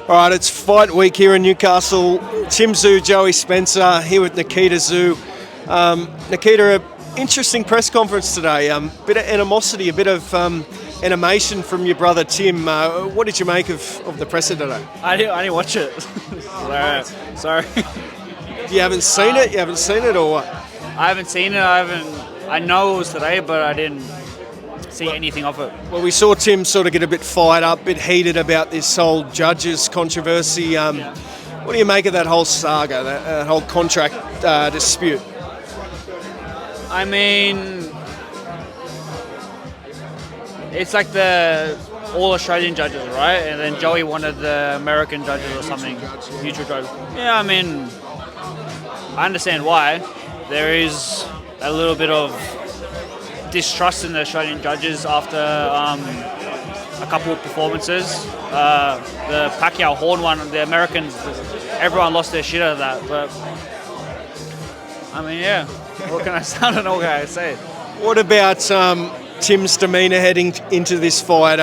All right, it's fight week here in Newcastle. Tim Tszyu-Joey Spencer here with Nikita Tszyu. Nikita, interesting press conference today. Bit of animosity, a bit of animation from your brother Tim. What did you make of the presser today? I didn't watch it. Sorry. You haven't seen it? You haven't seen it, or what? I haven't seen it. I know it was today, but I didn't see anything of it. Well, we saw Tim sort of get a bit fired up, a bit heated about this whole judges controversy. What do you make of that whole saga, that whole contract dispute? I mean, it's like the all Australian judges, right? And then Joey wanted the American judges or something. Neutral judges. Yeah, I mean, I understand why. There is a little bit of distrust in the Australian judges after a couple of performances. The Pacquiao Horn one, the Americans, everyone lost their shit out of that. But I mean, yeah, what can I say? I don't know what can I say. What about Tim's demeanour heading into this fight?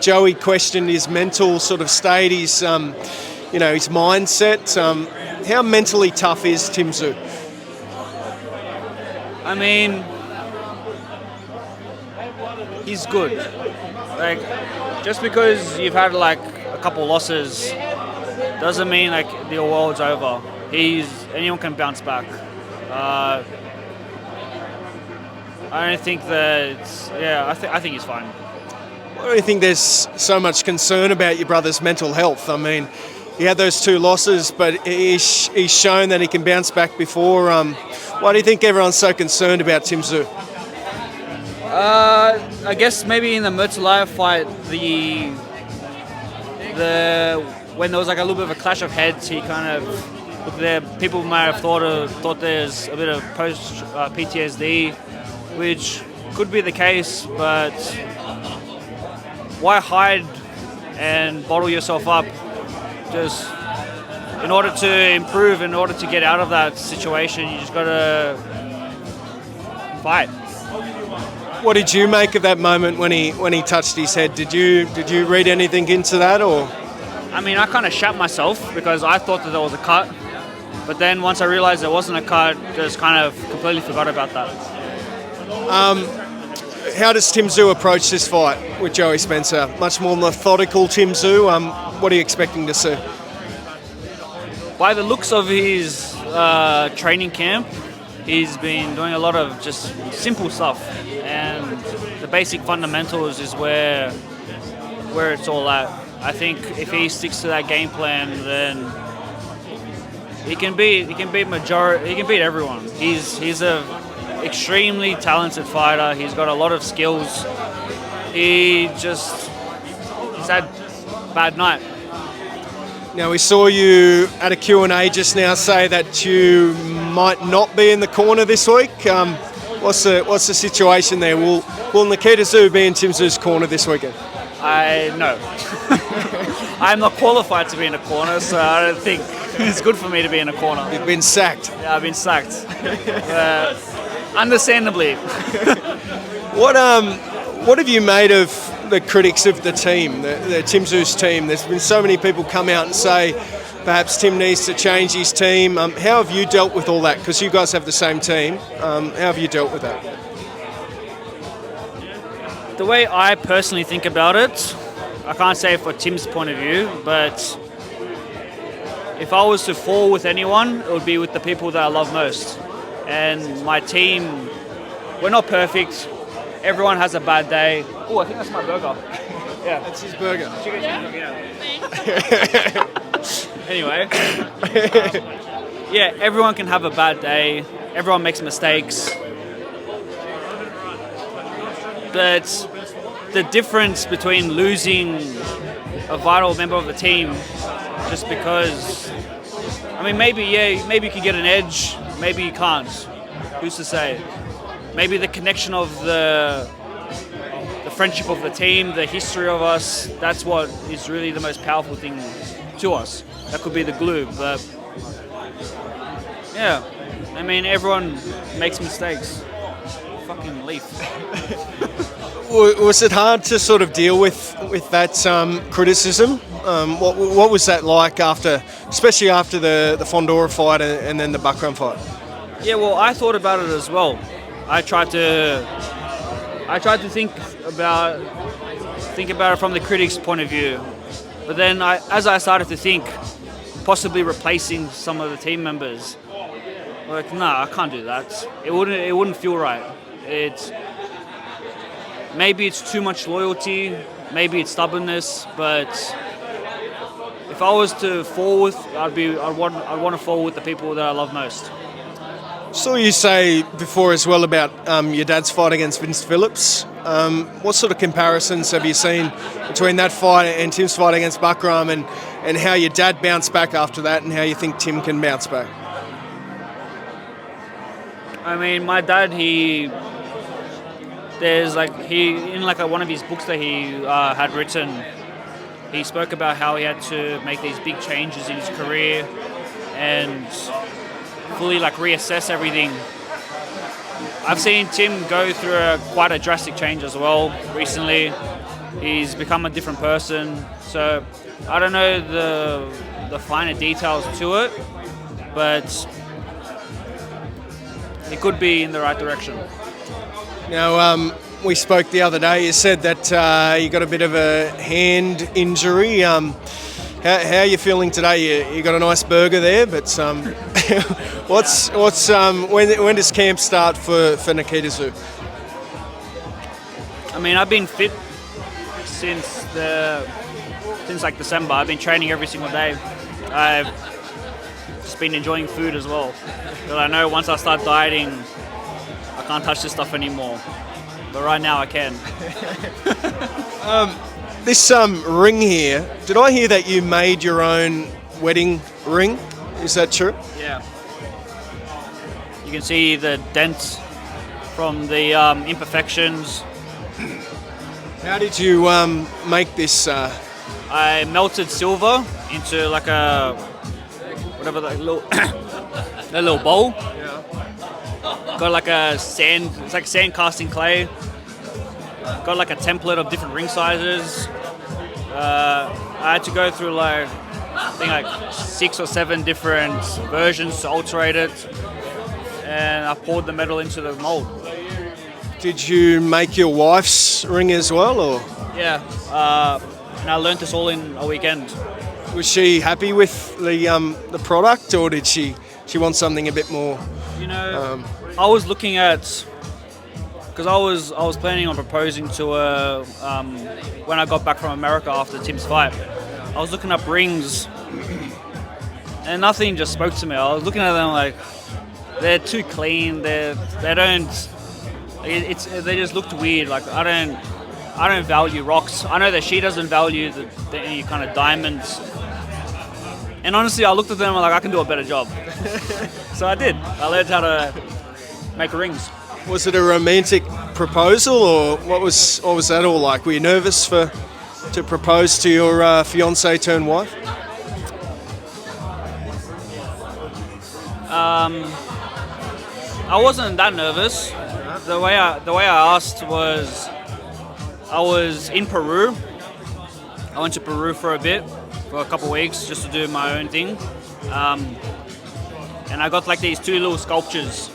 Joey questioned his mental sort of state, his mindset. How mentally tough is Tim Tszyu? I mean, he's good. Like, just because you've had like a couple losses doesn't mean like the world's over. Anyone can bounce back. I don't think that. I think he's fine. Why do you think there's so much concern about your brother's mental health? I mean, he had those 2 losses, but he's shown that he can bounce back before. Why do you think everyone's so concerned about Tim Tszyu? I guess maybe in the Murtalaya fight, when there was like a little bit of a clash of heads, he kind of people might have thought there's a bit of post PTSD, which could be the case, but why hide and bottle yourself up? Just in order to improve, in order to get out of that situation, you just gotta fight. What did you make of that moment when he touched his head? Did you read anything into that, or? I mean, I kind of shat myself because I thought that there was a cut, but then once I realized there wasn't a cut, just kind of completely forgot about that. How does Tim Tszyu approach this fight with Joey Spencer? Much more methodical Tim Tszyu. What are you expecting to see? By the looks of his training camp, he's been doing a lot of just simple stuff, and the basic fundamentals is where it's all at. I think if he sticks to that game plan, then he can beat everyone. He's a extremely talented fighter. He's got a lot of skills. He's had a bad night. Now, we saw you at a Q&A just now say that you might not be in the corner this week. What's the situation there? Will Nikita Tszyu be in Tim Tszyu's corner this weekend? No. I'm not qualified to be in a corner, so I don't think it's good for me to be in a corner. You've been sacked. Yeah, I've been sacked. Understandably. What have you made of the critics of the team, the Tim Tszyu's team? There's been so many people come out and say perhaps Tim needs to change his team. How have you dealt with all that? Because you guys have the same team. How have you dealt with that? The way I personally think about it, I can't say for Tim's point of view, but if I was to fall with anyone, it would be with the people that I love most. And my team, we're not perfect. Everyone has a bad day. Oh, I think that's my burger. Yeah. That's his burger. Anyway. Everyone can have a bad day. Everyone makes mistakes. But the difference between losing a vital member of the team just because, I mean, maybe you can get an edge, maybe you can't. Who's to say? Maybe the connection of the friendship of the team, the history of us, that's what is really the most powerful thing to us. That could be the glue, but yeah, I mean, everyone makes mistakes. Fucking leaf. Was it hard to sort of deal with that criticism? What was that like especially after the Fundora fight and then the Bakhram fight? Yeah, well, I thought about it as well. I tried to think about it from the critics' point of view, but then as I started to think, possibly replacing some of the team members, like, no, I can't do that. It wouldn't feel right. Maybe it's too much loyalty, maybe it's stubbornness, but if I was to fall with, I'd want to fall with the people that I love most. Saw you say before as well about your dad's fight against Vince Phillips. What sort of comparisons have you seen between that fight and Tim's fight against Bakhram, and how your dad bounced back after that, and how you think Tim can bounce back? I mean, my dad, in one of his books that he had written, he spoke about how he had to make these big changes in his career and fully reassess everything. I've seen Tim go through quite a drastic change as well recently. He's become a different person. So I don't know the finer details to it, but it could be in the right direction. Now, we spoke the other day. You said that you got a bit of a hand injury. How are you feeling today? You got a nice burger there, but when does camp start for Nikita Tszyu? I mean, I've been fit since December. I've been training every single day. I've just been enjoying food as well. But I know once I start dieting, I can't touch this stuff anymore. But right now I can. This ring here, did I hear that you made your own wedding ring? Is that true? Yeah. You can see the dent from the imperfections. How did you make this? I melted silver into like a whatever that little bowl. Yeah. Got like it's like sand casting clay. Got like a template of different ring sizes. I had to go through I think 6 or 7 different versions to alterate it, and I poured the metal into the mold. Did you make your wife's ring as well, or? Yeah, and I learnt this all in a weekend. Was she happy with the product, or did she want something a bit more? I was looking at, because I was planning on proposing to her when I got back from America after Tim's fight. I was looking up rings, and nothing just spoke to me. I was looking at them like they're too clean. They just looked weird. Like I don't value rocks. I know that she doesn't value any kind of diamonds. And honestly, I looked at them and I can do a better job. So I did. I learned how to make rings. Was it a romantic proposal, or what was that all like? Were you nervous to propose to your fiance turned wife? I wasn't that nervous. The way I asked was, I was in Peru. I went to Peru for a couple of weeks, just to do my own thing. And I got these 2 little sculptures,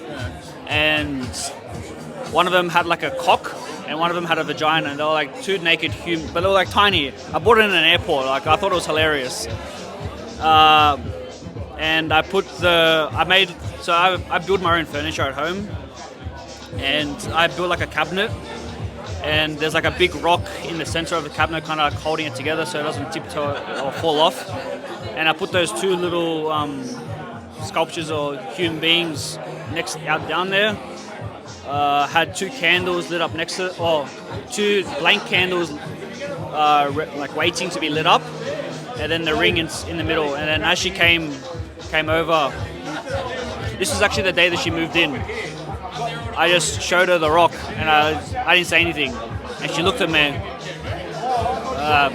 and one of them had a cock, and one of them had a vagina, and they were 2 naked humans, but they were tiny. I bought it in an airport. I thought it was hilarious. And I built my own furniture at home, and I built a cabinet, and there's a big rock in the center of the cabinet, kind of holding it together so it doesn't tiptoe or fall off. And I put those 2 little sculptures or human beings down there. Had 2 candles lit up next to it, or 2 blank candles waiting to be lit up, and then the ring in the middle. And then as she came over, this was actually the day that she moved in. I just showed her the rock, and I didn't say anything, and she looked at me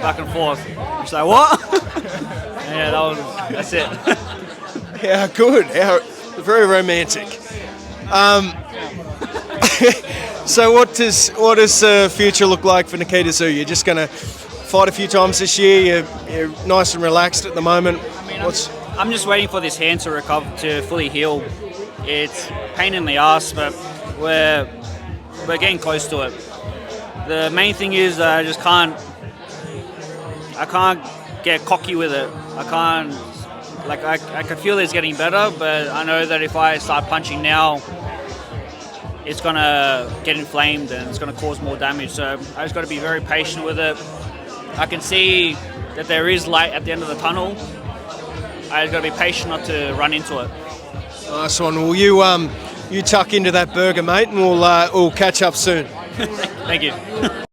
back and forth. She's like, "What?" Yeah, that's it. Yeah, good. Very romantic. So what does the future look like for Nikita Tszyu? You're just going to fight a few times this year. You're nice and relaxed at the moment. I mean, I'm just waiting for this hand to recover, to fully heal. It's pain in the ass, but we're getting close to it. The main thing is that I can't get cocky with it. I can feel it's getting better, but I know that if I start punching now, it's gonna get inflamed and it's gonna cause more damage. So I just got to be very patient with it. I can see that there is light at the end of the tunnel. I just got to be patient not to run into it. Nice one. Well, you tuck into that burger, mate, and we'll catch up soon. Thank you.